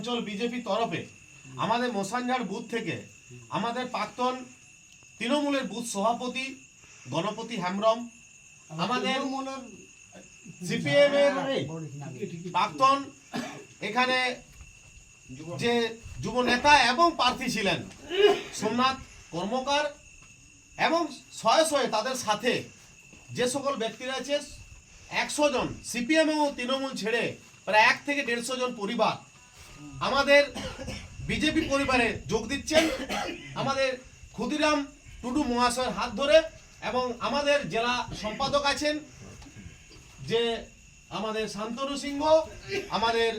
অঞ্চল বিজেপি তরফে আমাদের মশানঝাড় বুথ থেকে আমাদের প্রাক্তন তৃণমূলের বুথ সভাপতি গণপতি হেমব্রম, আমাদের সিপিএম এর প্রাক্তন এখানে যে যুব নেতা এবং প্রার্থী ছিলেন সোমনাথ কর্মকার এবং শয়ে শয়ে তাদের সাথে যে সকল ব্যক্তিরা আছে 100 জন সিপিএম এবং তৃণমূল ছেড়ে প্রায় 1 থেকে 150 জন পরিবার আমাদের বিজেপি পরিবারে যোগ দিচ্ছেন আমাদের ক্ষুদিরাম টুডু মহাশয়ের হাত ধরে। এবং আমাদের জেলা সম্পাদক আছেন যে আমাদের শান্তনু সিংহ, আমাদের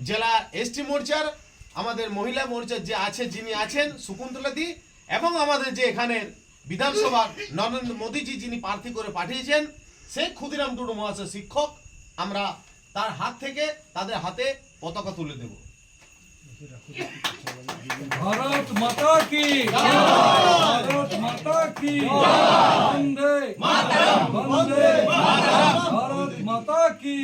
জেলা এসটি মোর্চার আমাদের মহিলা মোর্চার যে আছে যিনি আছেন শকুন্তলাদি, এবং আমাদের যে এখানের বিধানসভার নরেন্দ্র মোদীজি যিনি প্রার্থী করে পাঠিয়েছেন সেই ক্ষুদিরাম টুডু মহাশয় শিক্ষক, আমরা তার হাত থেকে তাদের হাতে পতাকা তুলে দেব। भारत माता की भारत माता की वंदे मातरम वंदे मातरम भारत माता की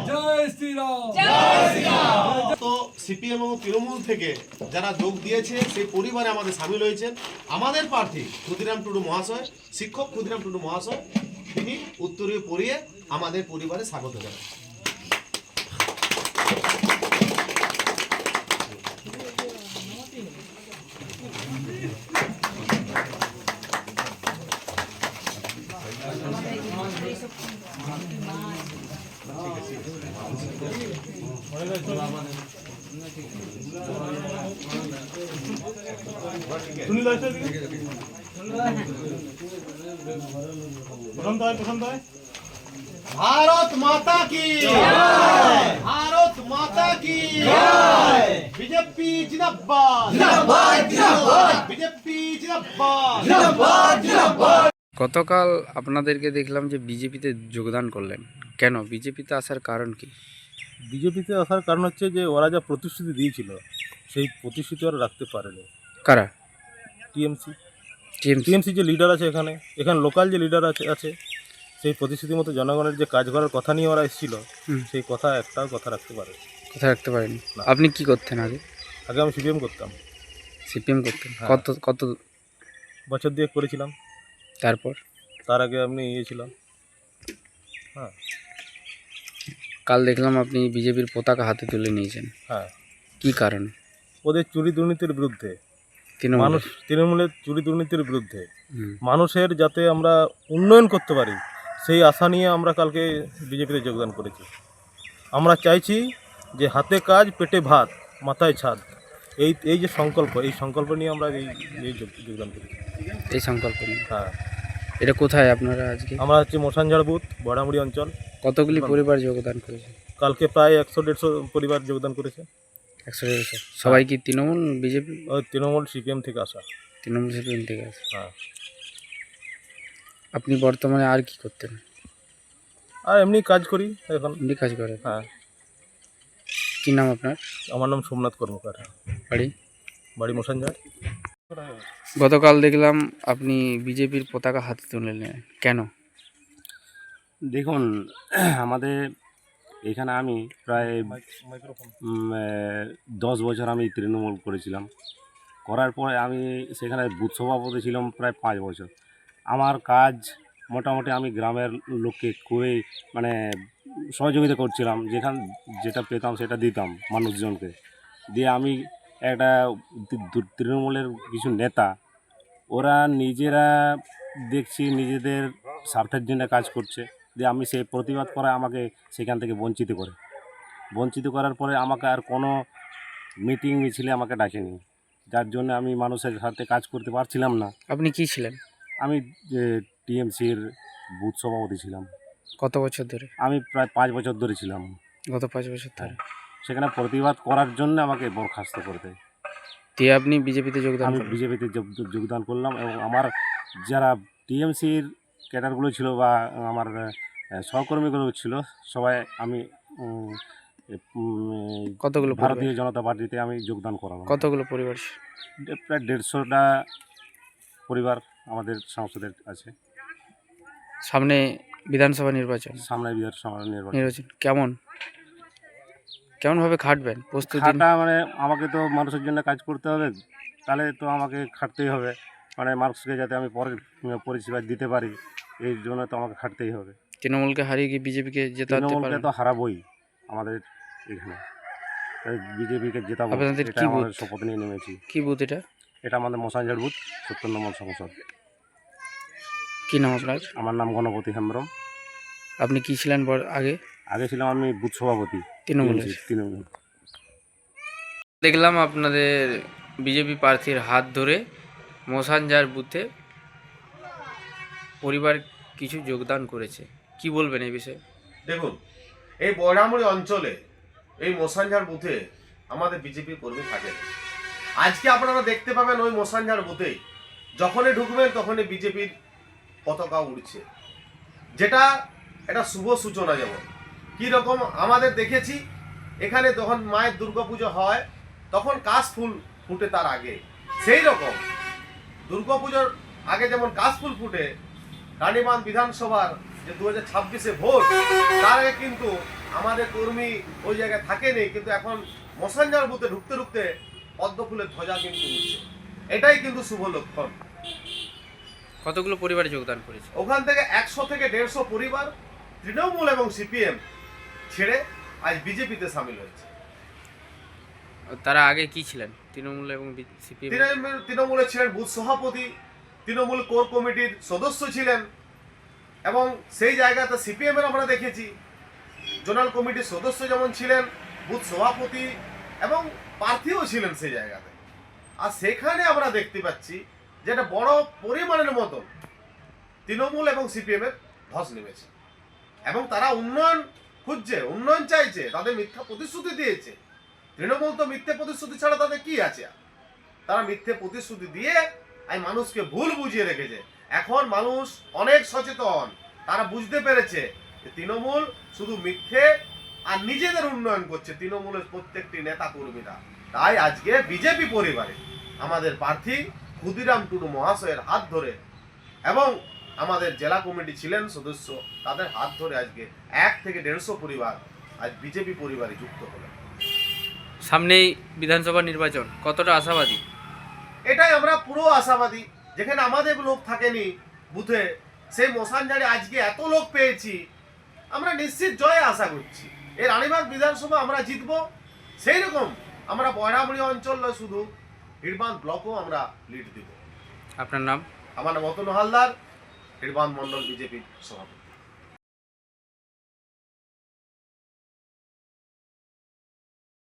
जय श्री राम जय श्री राम। তো সিপিএম এবং তৃণমূল থেকে যারা যোগ দিয়েছে সেই পরিবারে আমাদের সামিল হয়েছেন আমাদের প্রার্থী ক্ষুদিরাম টুডু মহাশয়, শিক্ষক ক্ষুদিরাম টুডু মহাশয়, তিনি উত্তরীয় পরিয়ে আমাদের পরিবারে স্বাগত জানান। भारत माता की भारत माता की बीजेपी जिंदाबाद बीजेपी जिंदाबाद। গতকাল আপনাদেরকে দেখলাম যে বিজেপিতে যোগদান করলেন, কেন বিজেপিতে আসার কারণ কি? বিজেপিতে আসার কারণ হচ্ছে যে ওরা যা প্রতিশ্রুতি দিয়েছিল সেই প্রতিশ্রুতি ওরা রাখতে পারেনি। কারা? TMC TMC. টিএমসি যে লিডার আছে এখানে লোকাল যে লিডার আছে সেই প্রতিশ্রুতি মতো জনগণের যে কাজ করার কথা নিয়ে ওরা এসেছিল সেই একটাও কথা রাখতে পারে কথা রাখতে পারেনি। না। আপনি কি করতেন আগে? আগে আমি সিপিএম করতাম, সিপিএম করতেন। হ্যাঁ। কত কত বছর দিয়ে করেছিলাম। তারপর তার আগে আপনি ছিলাম। হ্যাঁ কাল দেখলাম আপনি বিজেপির পতাকা হাতে তুলে নিয়েছেন, হ্যাঁ কি কারণে? ওদের চুরি দুর্নীতির বিরুদ্ধে, তৃণমূল। তৃণমূলের চুরি দুর্নীতির বিরুদ্ধে হুম। মানুষের যাতে আমরা উন্নয়ন করতে পারি সেই আশা নিয়ে আমরা কালকে বিজেপিতে যোগদান করেছি। আমরা চাইছি যে হাতে কাজ পেটে ভাত মাথায় ছাদ, এই যে সংকল্প নিয়ে আমরা এই যোগদান করেছি। এই সংকল্প নিয়ে। হ্যাঁ, এটা কোথায় আপনারা আজকে? আমরা হচ্ছে মশানঝাড় বুথ বড়ামুড়ি অঞ্চল। কতগুলি পরিবার যোগদান করেছে? কালকে প্রায় 100-150 পরিবার যোগদান করেছে। 100 সবাই কি তৃণমূল বিজেপি? ওই তৃণমূল সিপিএম থেকে আসা। তৃণমূল সিপিএম থেকে আছে। হ্যাঁ, আপনি বর্তমানে আর কি করতেন? আর এমনি কাজ করি এখন। এমনি কাজ করেন? হ্যাঁ। কি নাম আপনার? আমার নাম সোমনাথ কর্মকার, বাড়ি মশানঝাড়। গতকাল দেখলাম আপনি বিজেপির পতাকা হাতে তুলে নিলেন, কেন? দেখুন, আমাদের এখানে আমি প্রায় 10 বছর আমি তৃণমূল করেছিলাম। করার পরে আমি সেখানে বুথ সভাপতি ছিলাম প্রায় 5 বছর। আমার কাজ মোটামুটি আমি গ্রামের লোককে খুবই সহযোগিতা করছিলাম, যেটা পেতাম সেটা দিতাম মানুষজনকে। দিয়ে আমি একটা তৃণমূলের কিছু নেতা, ওরা নিজেরা দেখছি নিজেদের স্বার্থের জন্য কাজ করছে। দিয়ে আমি সেই প্রতিবাদ করে আমাকে সেখান থেকে বঞ্চিত করার পরে আমাকে আর কোনো মিটিং মিছিলে আমাকে ডাকেনি, যার জন্য আমি মানুষের সাথে কাজ করতে পারছিলাম না। আপনি কি ছিলেন? আমি টিএমসির বুথ সভাপতি ছিলাম। কত বছর ধরে? আমি প্রায় 5 বছর ধরে ছিলাম। গত 5 বছর ধরে। সেখানে প্রতিবাদ করার জন্য আমাকে বরখাস্ত করে দেয়। দিয়ে আপনি বিজেপিতে যোগদান আমি করলেন? বিজেপিতে যোগদান করলাম এবং আমার যারা টিএমসির ক্যাডারগুলো ছিল বা আমার সহকর্মীগুলো ছিল সবাই আমি কতগুলো ভারতীয় জনতা পার্টিতে আমি যোগদান করালাম। কতগুলো পরিবার? প্রায় 150টা পরিবার আমাদের সংসদের আছে। সামনে বিধানসভা নির্বাচন, সামনে বিধানসভা নির্বাচন। কেমন? কেমনভাবে খাটবেন প্রস্তুতি? খাটা মানে আমাকে তো মানুষের জন্য কাজ করতে হবে, তাহলে তো আমাকে খাটতেই হবে, মানে মানুষকে যাতে আমি পরের পরিষেবা দিতে পারি, এই জন্য তো আমাকে খাটতেই হবে। তৃণমূলকে হারিয়ে কি বিজেপিকে জেতাতে তৃণমূলকে পারেন? তো হারাবই আমাদের এখানে, বিজেপিকে জেতাবো, আপনাদের এটা কি আমাদের বুথ? শপথ নিয়ে নেমেছি। কি বুথ এটা? এটা আমাদের মশানঝাড় বুথ 70 নম্বর সংসদ। কি নাম আপনার? আমার নাম গণপতি হেমব্রম। আপনি কি ছিলেন আগে? আগে ছিলাম আমি বুথ সভাপতি তৃণমূলের। তৃণমূল। দেখলাম আপনাদের বিজেপি প্রার্থীর হাত ধরে মশানজার বুথে পরিবার কিছু যোগদান করেছে, কি বলবেন এই বিষয়ে? দেখুন, এই বয়রামুড়ি অঞ্চলে এই মশানঝাড় বুথে আমাদের বিজেপি কর্মী থাকে না। আজকে আপনারা দেখতে পাবেন ওই মশানঝাড় বুথে যখনই ঢুকবেন তখনই বিজেপির পতাকা উড়ছে, যেটা এটা শুভ সূচনা। যেমন কীরকম আমাদের দেখেছি এখানে যখন মায়ের দুর্গাপুজো হয় তখন কাশফুল ফুটে, তার আগে সেই রকম দুর্গাপুজোর আগে যেমন কাশফুল ফুটে, রানীবাঁধ বিধানসভার যে 2026-এ ভোট, তার আগে কিন্তু আমাদের কর্মী ওই জায়গায় থাকেনি, কিন্তু এখন মশানঝাড় বুথে ঢুকতে ঢুকতে পদ্ম ফুলের ধ্বজা কিন্তু উঠছে। এটাই কিন্তু শুভ লক্ষণ। কতগুলো পরিবার যোগদান করেছে? ওখান থেকে 100 থেকে 150 পরিবার তৃণমূল এবং সিপিএম ছেড়ে আজ বিজেপিতে সামিল হয়েছে। তারা আগে কি ছিলেন? তৃণমূল এবং সিপিএম? তৃণমূলের ছিলেন বুথ সভাপতি, তৃণমূল কোর কমিটির সদস্য ছিলেন, এবং সেই জায়গাতে সিপিএম এর আমরা দেখেছি জোনাল কমিটির সদস্য যেমন ছিলেন, বুথ সভাপতি এবং প্রার্থীও ছিলেন সেই জায়গাতে। আর সেখানে আমরা দেখতে পাচ্ছি যে একটা বড় পরিমাণের মতো তৃণমূল এবং সিপিএম এর ধস নেমেছে, এবং তারা উন্নয়ন খুঁজছে, উন্নয়ন চাইছে, তাদের মিথ্যা প্রতিশ্রুতি দিয়েছে। তৃণমূল তো মিথ্যে প্রতিশ্রুতি ছাড়া তাদের কি আছে? তারা মিথ্যে প্রতিশ্রুতি দিয়ে এই মানুষকে ভুল বুঝিয়ে রেখেছে। এখন মানুষ অনেক সচেতন, তারা বুঝতে পেরেছে যে তৃণমূল শুধু মিথ্যে আর নিজেদের উন্নয়ন করছে, তৃণমূলের প্রত্যেকটি নেতা কর্মীরা। তাই আজকে বিজেপি পরিবারে আমাদের প্রার্থী ক্ষুদিরাম টুডু মহাশয়ের হাত ধরে এবং আমাদের জেলা কমিটি ছিলেন সদস্য, তাদের হাত ধরে আজকে 1 থেকে 150 পরিবার আজ বিজেপি পরিবারে যুক্ত হলেন। সামনেই বিধানসভা নির্বাচন, কতটা আশাবাদী? এটাই আমরা পুরো আশাবাদী। যেখানে আমাদের লোক থাকেনি বুথে, সেই মশানঝাড়ে আজকে এত লোক পেয়েছি, আমরা নিশ্চিত জয়ে আশা করছি। এই রানীবাঁধ বিধানসভা আমরা জিতবো। সেই রকম আমরা বয়রামুড়ি অঞ্চল নয়, শুধু হিড়বাঁধ ব্লকও আমরা লিড দিব। আপনার নাম? আমার নাম অতনু হালদার, হিড়বাঁধ মন্ডল বিজেপির সভাপতি।